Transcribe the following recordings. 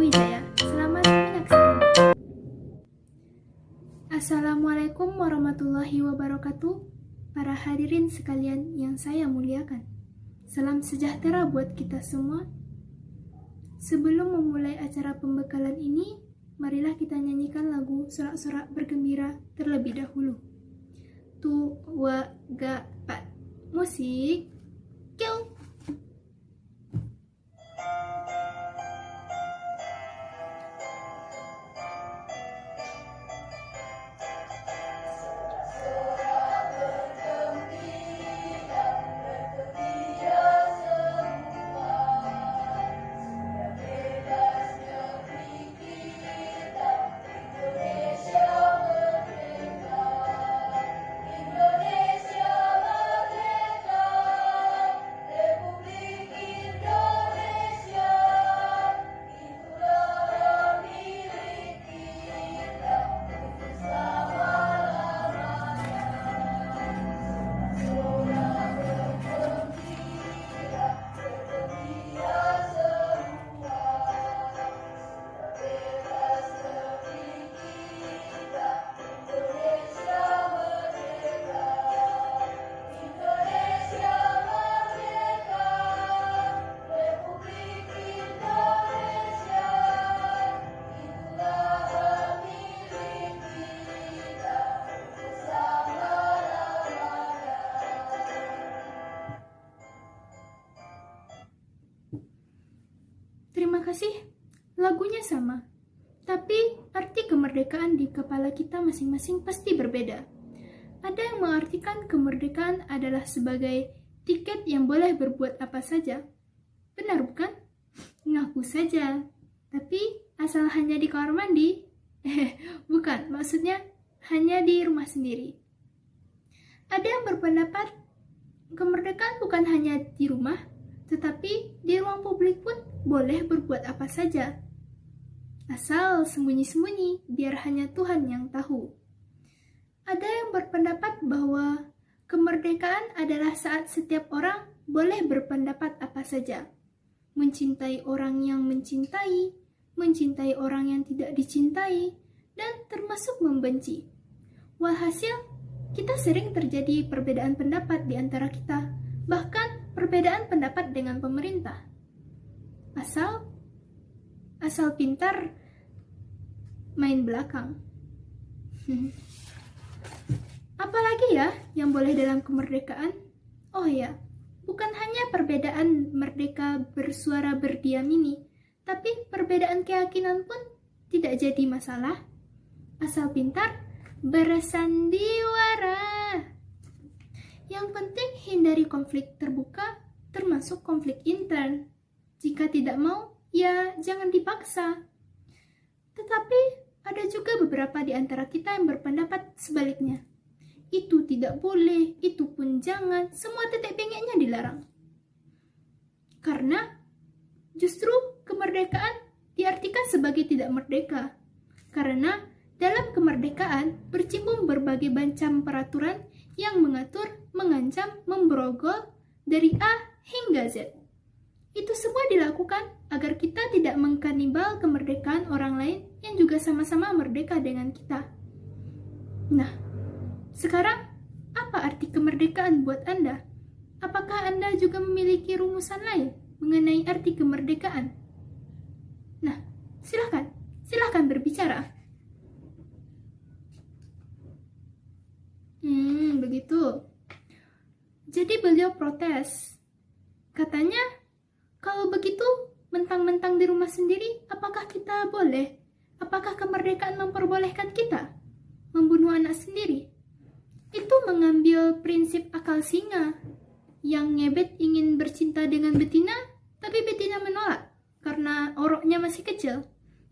Wijaya. Selamat menyaksikan. Assalamualaikum warahmatullahi wabarakatuh. Para hadirin sekalian yang saya muliakan. Salam sejahtera buat kita semua. Sebelum memulai acara pembekalan ini, marilah kita nyanyikan lagu sorak-sorak bergembira terlebih dahulu. Tu, wa, ga, pa. Musik. Kill. Terima kasih. Lagunya sama, tapi arti kemerdekaan di kepala kita masing-masing pasti berbeda. Ada yang mengartikan kemerdekaan adalah sebagai tiket yang boleh berbuat apa saja. Benar bukan? Ngaku saja. Tapi asal hanya di kamar mandi? Bukan, maksudnya hanya di rumah sendiri. Ada yang berpendapat kemerdekaan bukan hanya di rumah, tetapi di ruang publik pun boleh berbuat apa saja. Asal sembunyi-sembunyi, biar hanya Tuhan yang tahu. Ada yang berpendapat bahwa kemerdekaan adalah saat setiap orang boleh berpendapat apa saja. Mencintai orang yang mencintai orang yang tidak dicintai, dan termasuk membenci. Walhasil, kita sering terjadi perbedaan pendapat di antara kita, bahkan perbedaan pendapat dengan pemerintah. Asal pintar main belakang. Apalagi ya yang boleh dalam kemerdekaan? Oh ya, bukan hanya perbedaan merdeka bersuara berdiam ini, tapi perbedaan keyakinan pun tidak jadi masalah. Asal pintar bersandiwara. Yang penting hindari konflik terbuka, termasuk konflik intern. Jika tidak mau, ya jangan dipaksa. Tetapi ada juga beberapa di antara kita yang berpendapat sebaliknya. Itu tidak boleh, itu pun jangan, semua tetek bengeknya dilarang. Karena justru kemerdekaan diartikan sebagai tidak merdeka. Karena dalam kemerdekaan bercimbung berbagai macam peraturan yang mengatur, mengancam, memberogol dari A hingga Z. Itu semua dilakukan agar kita tidak mengkanibal kemerdekaan orang lain yang juga sama-sama merdeka dengan kita. Nah, sekarang apa arti kemerdekaan buat Anda? Apakah Anda juga memiliki rumusan lain mengenai arti kemerdekaan? Nah, silahkan berbicara. Begitu. Jadi beliau protes. Katanya, kalau begitu, mentang-mentang di rumah sendiri, apakah kita boleh? Apakah kemerdekaan memperbolehkan kita membunuh anak sendiri? Itu mengambil prinsip akal singa, yang ngebet ingin bercinta dengan betina, tapi betina menolak karena oroknya masih kecil.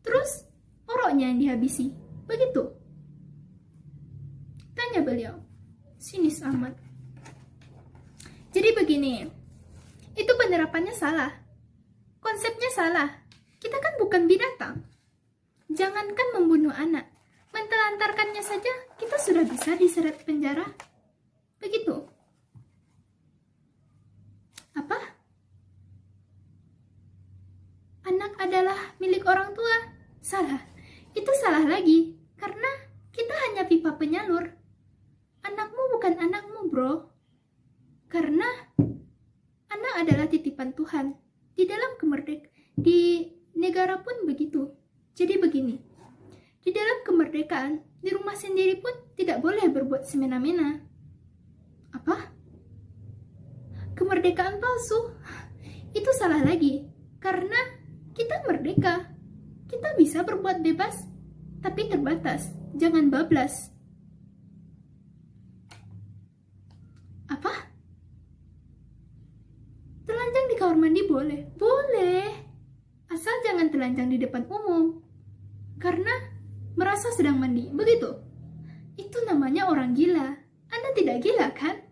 Terus, oroknya yang dihabisi. Begitu. Tanya beliau. Sinis amat. Jadi begini, itu penerapannya salah. Konsepnya salah. Kita kan bukan binatang. Jangankan membunuh anak, mentelantarkannya saja kita sudah bisa diseret penjara. Begitu. Apa? anak adalah milik orang tua. Salah. Itu salah lagi. Karena kita hanya pipa penyalur. Anakmu bukan anakmu, bro. Karena anak adalah titipan Tuhan. Di negara pun begitu. Jadi begini. Di dalam kemerdekaan, di rumah sendiri pun tidak boleh berbuat semena-mena. Apa? Kemerdekaan palsu? Itu salah lagi. Karena kita merdeka. Kita bisa berbuat bebas, tapi terbatas. Jangan bablas. Apa? Telanjang di kamar mandi boleh? Boleh. Asal jangan telanjang di depan umum. Karena merasa sedang mandi. Begitu. Itu namanya orang gila. Anda tidak gila, kan?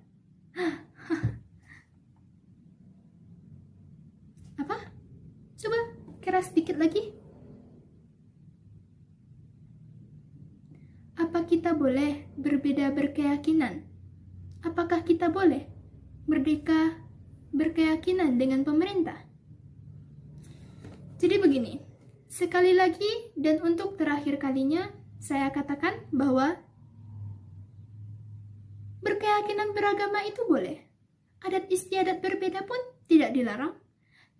Apa? Coba keras sedikit lagi. Apa kita boleh berbeda berkeyakinan? Apakah kita boleh merdeka berkeyakinan dengan pemerintah? Jadi begini, sekali lagi dan untuk terakhir kalinya, saya katakan bahwa berkeyakinan beragama itu boleh. Adat istiadat berbeda pun tidak dilarang,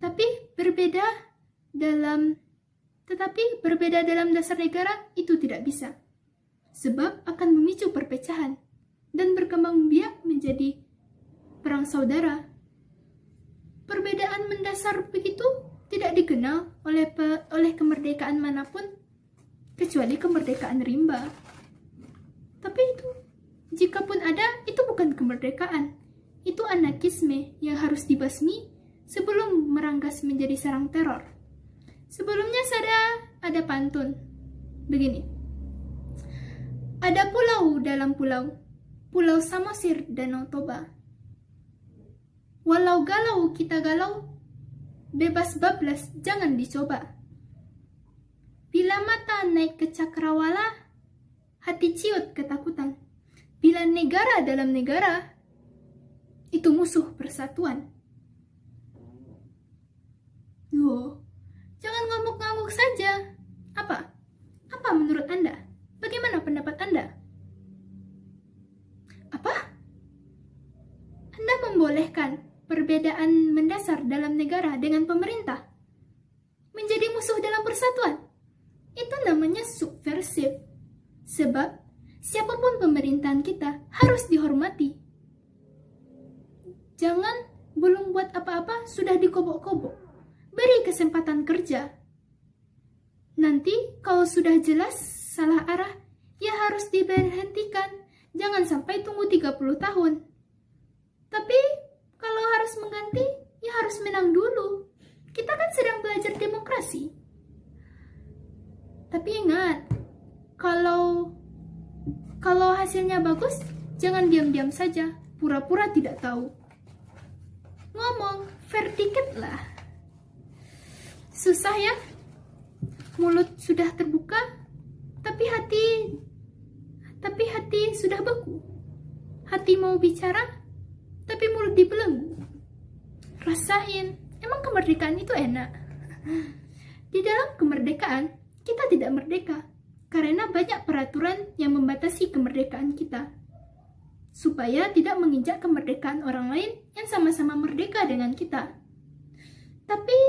tetapi berbeda dalam dasar negara itu tidak bisa. Sebab akan memicu perpecahan dan berkembang biak menjadi perang saudara. Perbedaan mendasar begitu tidak dikenal oleh kemerdekaan manapun kecuali kemerdekaan rimba. Tapi itu, jikapun ada, itu bukan kemerdekaan. Itu anarkisme yang harus dibasmi sebelum meranggas menjadi sarang teror. Sebelumnya ada pantun. Begini. Ada pulau dalam pulau, Pulau Samosir, Danau Toba. Walau galau kita galau, bebas bablas jangan dicoba. Bila mata naik ke cakrawala, hati ciut ketakutan. Bila negara dalam negara, itu musuh persatuan. Loh, jangan ngamuk-ngamuk saja. Apa? Apa menurut Anda? Bagaimana pendapat Anda? Apa? Anda membolehkan perbedaan mendasar dalam negara dengan pemerintah menjadi musuh dalam persatuan? Itu namanya subversif. Sebab siapapun pemerintahan kita harus dihormati. Jangan belum buat apa-apa sudah dikobok-kobok. Beri kesempatan kerja. Nanti kalau sudah jelas salah arah, ya harus diberhentikan. Jangan sampai tunggu 30 tahun. Tapi kalau harus mengganti, ya harus menang dulu. Kita kan sedang belajar demokrasi. Tapi ingat, kalau hasilnya bagus, jangan diam-diam saja, pura-pura tidak tahu. Ngomong, fair dikit lah. Susah ya? Mulut sudah terbuka, tapi hati sudah beku. Hati mau bicara, tapi mulut dibelenggu. Rasain, emang kemerdekaan itu enak. Di dalam kemerdekaan, kita tidak merdeka. Karena banyak peraturan yang membatasi kemerdekaan kita. Supaya tidak menginjak kemerdekaan orang lain yang sama-sama merdeka dengan kita. Tapi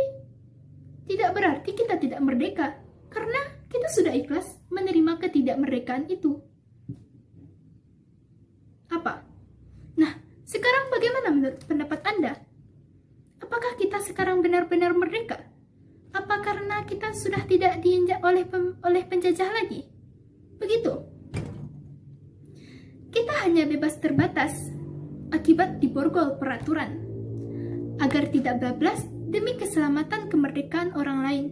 tidak berarti kita tidak merdeka, karena kita sudah ikhlas menerima ketidakmerdekaan itu. Apa? Nah, sekarang bagaimana menurut pendapat Anda? Apakah kita sekarang benar-benar merdeka? Apa karena kita sudah tidak diinjak oleh penjajah lagi? Begitu. Kita hanya bebas terbatas akibat diborgol peraturan, agar tidak bablas demi keselamatan kemerdekaan orang lain.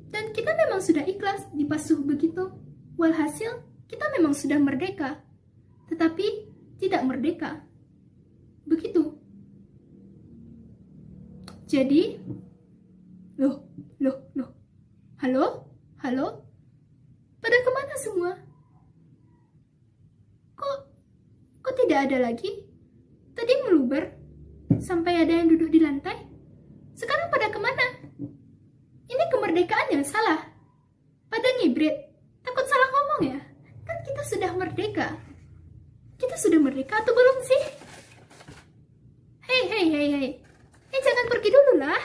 Dan kita memang sudah ikhlas dipasuh begitu. Walhasil, kita memang sudah merdeka, tetapi tidak merdeka. Begitu. Jadi, loh. Halo? Pada kemana semua? Kok tidak ada lagi? Tadi meluber sampai ada yang duduk di lantai. Sekarang pada kemana? kemerdekaan yang salah? Pada ngibrit, takut salah ngomong ya? Kan kita sudah merdeka. Kita sudah merdeka atau belum sih? Hei, jangan pergi dulu lah.